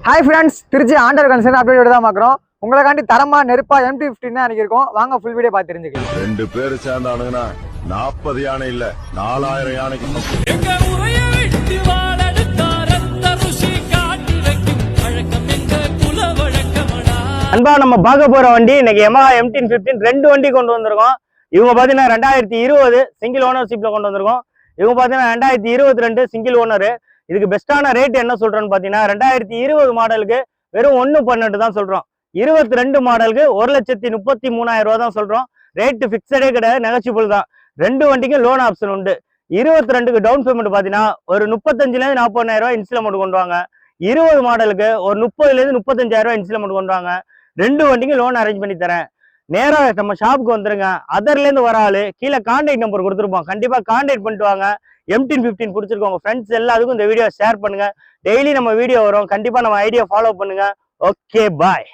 Hi friends, Trichy ஆண்டர் concern update தான் பார்க்குறோம். உங்களுக்காண்டி தரமா நெருப்பா MT-15 தான் அனுப்பியிருக்கோம். வாங்க ஃபுல் வீடியோ பார்த்து தெரிஞ்சுக்கலாம். 2 பேர் சேர்ந்தானுங்கன்னா 40 யானை இல்ல 4000 யானைக்கு. அன்பா நம்ம பார்க்க போற வண்டி இன்னைக்கு Yamaha MT-15 2 வண்டி கொண்டு வந்திருக்கோம். இவங்க பாத்தீங்கன்னா 2020 சிங்கிள் ஓனர்ஷிப்ல கொண்டு வந்திருக்கோம். இவங்க பாத்தீங்கன்னா 2022 சிங்கிள் ஓனர். இதுக்கு பெஸ்டான ரேட் என்ன சொல்றோன்னு பாத்தீங்கன்னா 2020 மாடலுக்கு வெறும் 1.18 தான் சொல்றோம். 22 மாடலுக்கு 1,33,000 ரூபா தான் சொல்றோம். ரேட்டு பிக்சடே கிடையாது, நெகோசியபிள் தான். 2 வண்டிக்கும் லோன் ஆப்ஷன் உண்டு. 22க்கு டவுன் பேமெண்ட் பாத்தீங்கன்னா ஒரு 35,000 - 40,000 ரூபாய் இன்ஸ்டால்மெண்ட் கொண்டு வாங்க. 20 மாடலுக்கு ஒரு 30,000 - 35,000 ரூபாய் இன்ஸ்டால்மெண்ட் கொண்டு வாங்க. 2 வண்டிக்கும் லோன் அரேஞ்ச் பண்ணி தரேன். நேரா நம்ம ஷாப்புக்கு வந்துருங்க. அதர்ல இருந்து வர ஆளு கீழே கான்டாக்ட் நம்பர் கொடுத்துருப்போம். கண்டிப்பா கான்டாக்ட் பண்ணிட்டு வாங்க. MT-15 பிடிச்சிருக்கோங்க ஃப்ரெண்ட்ஸ் எல்லாத்துக்கும் இந்த வீடியோ ஷேர் பண்ணுங்க. டெய்லி நம்ம வீடியோ வரும். கண்டிப்பா நம்ம ஐடியா ஃபாலோ பண்ணுங்க. ஓகே, பாய்.